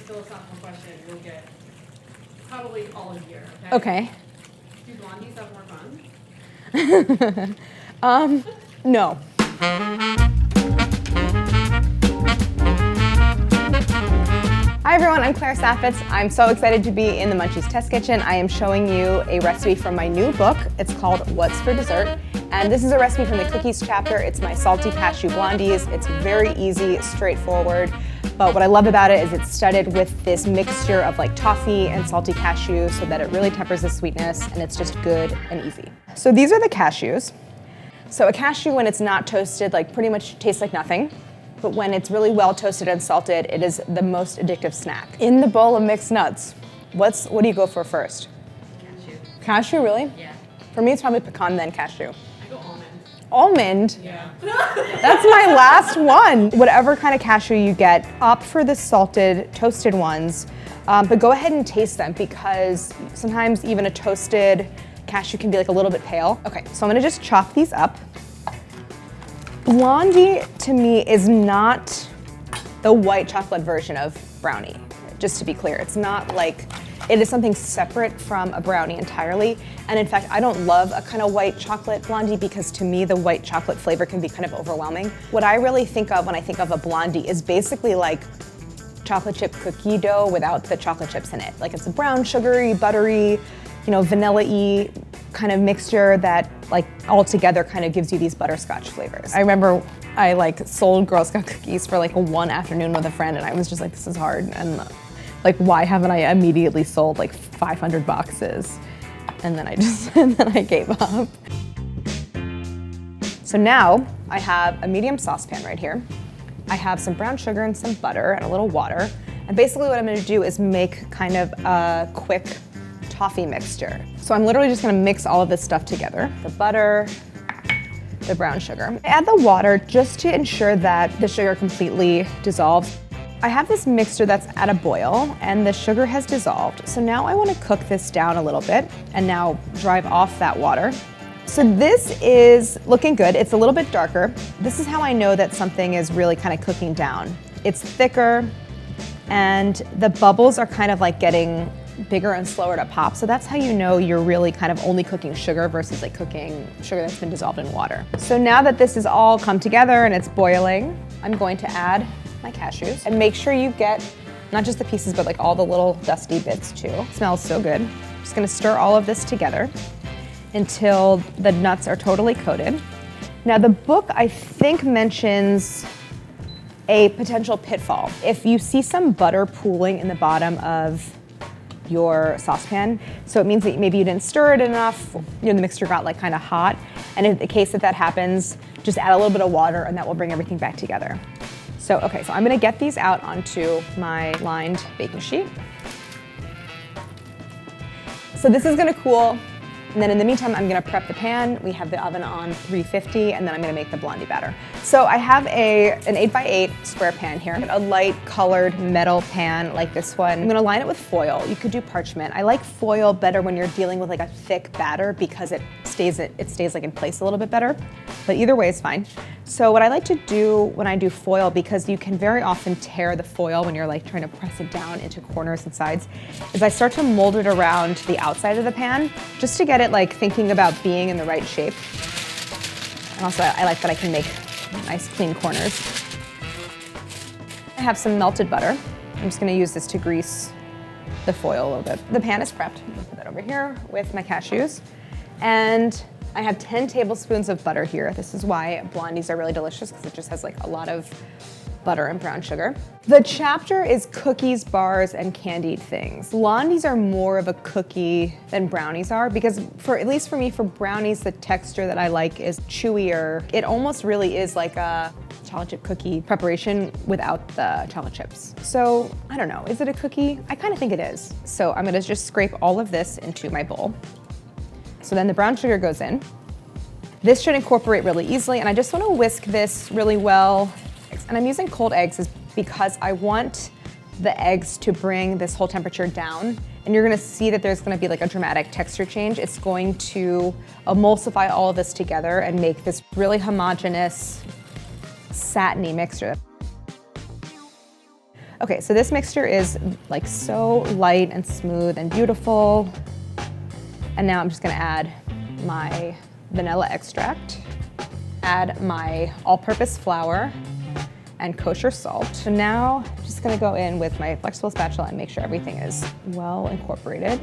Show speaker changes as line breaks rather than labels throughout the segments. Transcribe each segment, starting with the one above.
philosophical question you'll get probably all year, okay?
Okay.
Do blondies have more fun?
No. Hi everyone, I'm Clairen Saffitz. I'm so excited to be in the Munchies Test Kitchen. I am showing you a recipe from my new book. It's called What's for Dessert? And this is a recipe from the cookies chapter. It's my salty cashew blondies. It's very easy, straightforward. But what I love about it is it's studded with this mixture of like toffee and salty cashew so that it really tempers the sweetness and it's just good and easy. So these are the cashews. So a cashew, when it's not toasted, like pretty much tastes like nothing. But when it's really well toasted and salted, it is the most addictive snack. In the bowl of mixed nuts, what do you go for first?
Cashew.
Cashew, really?
Yeah.
For me, it's probably pecan, then cashew.
I go almond.
Almond?
Yeah.
That's my last one. Whatever kind of cashew you get, opt for the salted, toasted ones, but go ahead and taste them because sometimes even a toasted cashew can be like a little bit pale. Okay, so I'm gonna just chop these up. Blondie, to me, is not the white chocolate version of brownie, just to be clear. It's not like, it is something separate from a brownie entirely. And in fact, I don't love a kind of white chocolate blondie because to me, the white chocolate flavor can be kind of overwhelming. What I really think of when I think of a blondie is basically like chocolate chip cookie dough without the chocolate chips in it. Like it's a brown, sugary, buttery, vanilla-y kind of mixture that like all together kind of gives you these butterscotch flavors. I remember I like sold Girl Scout cookies for like one afternoon with a friend and I was just like, this is hard. And like, why haven't I immediately sold like 500 boxes? And then I gave up. So now I have a medium saucepan right here. I have some brown sugar and some butter and a little water. And basically what I'm gonna do is make kind of a quick toffee mixture. So I'm literally just gonna mix all of this stuff together. The butter, the brown sugar. I add the water just to ensure that the sugar completely dissolves. I have this mixture that's at a boil and the sugar has dissolved. So now I wanna cook this down a little bit and now drive off that water. So this is looking good. It's a little bit darker. This is how I know that something is really kind of cooking down. It's thicker and the bubbles are kind of like getting bigger and slower to pop. So that's how you know you're really kind of only cooking sugar versus like cooking sugar that's been dissolved in water. So now that this is all come together and it's boiling, I'm going to add my cashews and make sure you get not just the pieces, but like all the little dusty bits too. It smells so good. I'm just gonna stir all of this together until the nuts are totally coated. Now the book, I think, mentions a potential pitfall. If you see some butter pooling in the bottom of your saucepan, so it means that maybe you didn't stir it enough, the mixture got like kind of hot, and in the case that that happens, just add a little bit of water and that will bring everything back together. So, okay, so I'm gonna get these out onto my lined baking sheet. So this is gonna cool, and then in the meantime, I'm gonna prep the pan. We have the oven on 350, and then I'm gonna make the blondie batter. So I have an 8x8 square pan here, a light colored metal pan like this one. I'm gonna line it with foil. You could do parchment. I like foil better when you're dealing with like a thick batter because it stays like in place a little bit better, but either way is fine. So what I like to do when I do foil, because you can very often tear the foil when you're like trying to press it down into corners and sides, is I start to mold it around the outside of the pan just to get it like thinking about being in the right shape. And also I like that I can make nice clean corners. I have some melted butter. I'm just gonna use this to grease the foil a little bit. The pan is prepped. I'll put that over here with my cashews. And I have 10 tablespoons of butter here. This is why blondies are really delicious because it just has like a lot of butter and brown sugar. The chapter is cookies, bars, and candied things. Blondies are more of a cookie than brownies are because at least for me, for brownies, the texture that I like is chewier. It almost really is like a chocolate chip cookie preparation without the chocolate chips. So I don't know, is it a cookie? I kind of think it is. So I'm gonna just scrape all of this into my bowl. So then the brown sugar goes in. This should incorporate really easily, and I just wanna whisk this really well. And I'm using cold eggs because I want the eggs to bring this whole temperature down. And you're gonna see that there's gonna be like a dramatic texture change. It's going to emulsify all of this together and make this really homogeneous, satiny mixture. Okay, so this mixture is like so light and smooth and beautiful. And now I'm just gonna add my vanilla extract, add my all-purpose flour and kosher salt. So now I'm just gonna go in with my flexible spatula and make sure everything is well incorporated.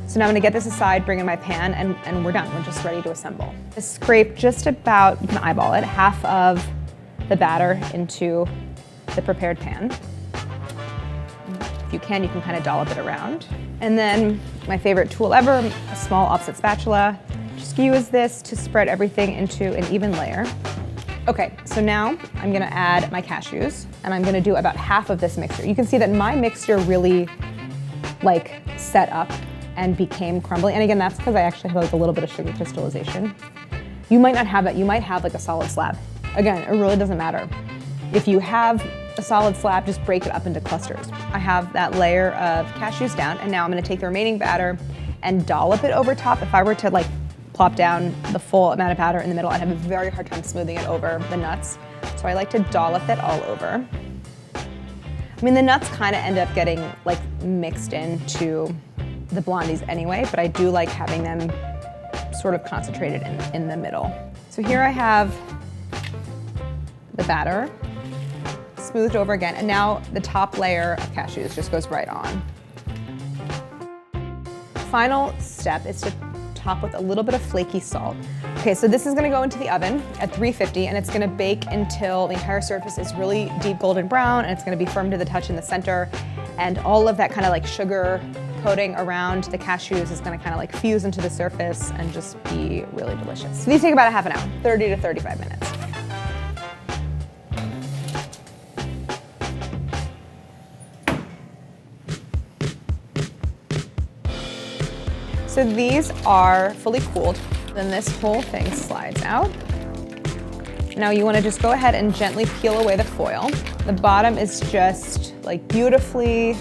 So now I'm gonna get this aside, bring in my pan, and we're done. We're just ready to assemble. Just scrape just about, you can eyeball it, half of the batter into the prepared pan. If you can kind of dollop it around. And then my favorite tool ever, a small offset spatula. Just use this to spread everything into an even layer. Okay, so now I'm gonna add my cashews, and I'm gonna do about half of this mixture. You can see that my mixture really like set up and became crumbly. And again, that's because I actually have like a little bit of sugar crystallization. You might not have that, you might have like a solid slab. Again, it really doesn't matter. If you have a solid slab, just break it up into clusters. I have that layer of cashews down, and now I'm gonna take the remaining batter and dollop it over top. If I were to like plop down the full amount of batter in the middle, I'd have a very hard time smoothing it over the nuts. So I like to dollop it all over. I mean, the nuts kind of end up getting like mixed into the blondies anyway, but I do like having them sort of concentrated in the middle. So here I have the batter smoothed over again, and now the top layer of cashews just goes right on. Final step is to top with a little bit of flaky salt. Okay, so this is gonna go into the oven at 350, and it's gonna bake until the entire surface is really deep golden brown, and it's gonna be firm to the touch in the center, and all of that kind of like sugar coating around the cashews is gonna kind of like fuse into the surface and just be really delicious. So these take about a half an hour, 30 to 35 minutes. So these are fully cooled. Then this whole thing slides out. Now you wanna just go ahead and gently peel away the foil. The bottom is just like beautifully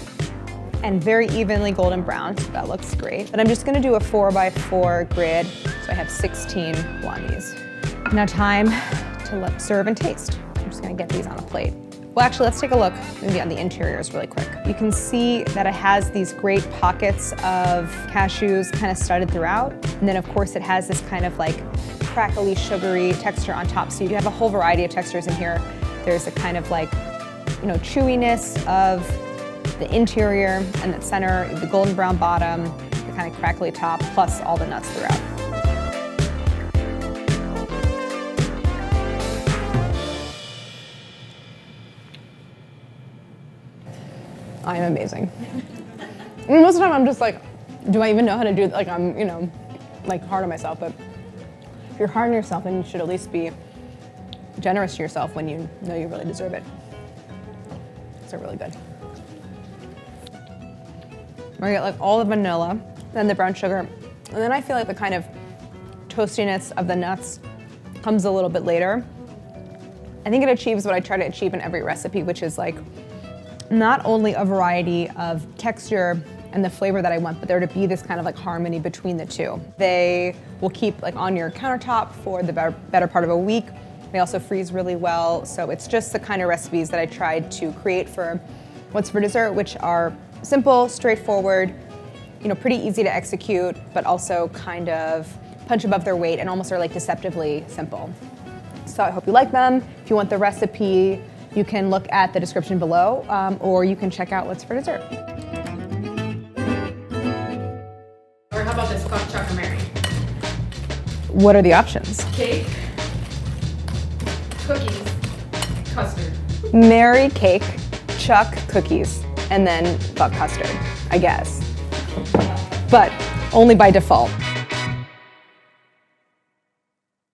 and very evenly golden brown, so that looks great. But I'm just gonna do a 4x4 grid, so I have 16 blondies. Now time to serve and taste. I'm just gonna get these on a plate. Well, actually, let's take a look maybe on the interiors really quick. You can see that it has these great pockets of cashews kind of studded throughout. And then of course it has this kind of like crackly, sugary texture on top. So you have a whole variety of textures in here. There's a kind of like, you know, chewiness of the interior and the center, the golden brown bottom, the kind of crackly top, plus all the nuts throughout. I am amazing. And most of the time I'm just like, do I even know how to do it? Like I'm, you know, like hard on myself, but if you're hard on yourself, then you should at least be generous to yourself when you know you really deserve it. So really good. I get like all the vanilla, then the brown sugar, and then I feel like the kind of toastiness of the nuts comes a little bit later. I think it achieves what I try to achieve in every recipe, which is like not only a variety of texture and the flavor that I want, but there to be this kind of like harmony between the two. They will keep like on your countertop for the better part of a week. They also freeze really well. So it's just the kind of recipes that I tried to create for What's for Dessert, which are simple, straightforward, you know, pretty easy to execute, but also kind of punch above their weight and almost are like deceptively simple. So I hope you like them. If you want the recipe, you can look at the description below, or you can check out What's for Dessert.
Or how about this, fuck, chuck, or marry?
What are the options?
Cake, cookies, custard.
Marry cake, chuck cookies, and then fuck custard, I guess. But only by default.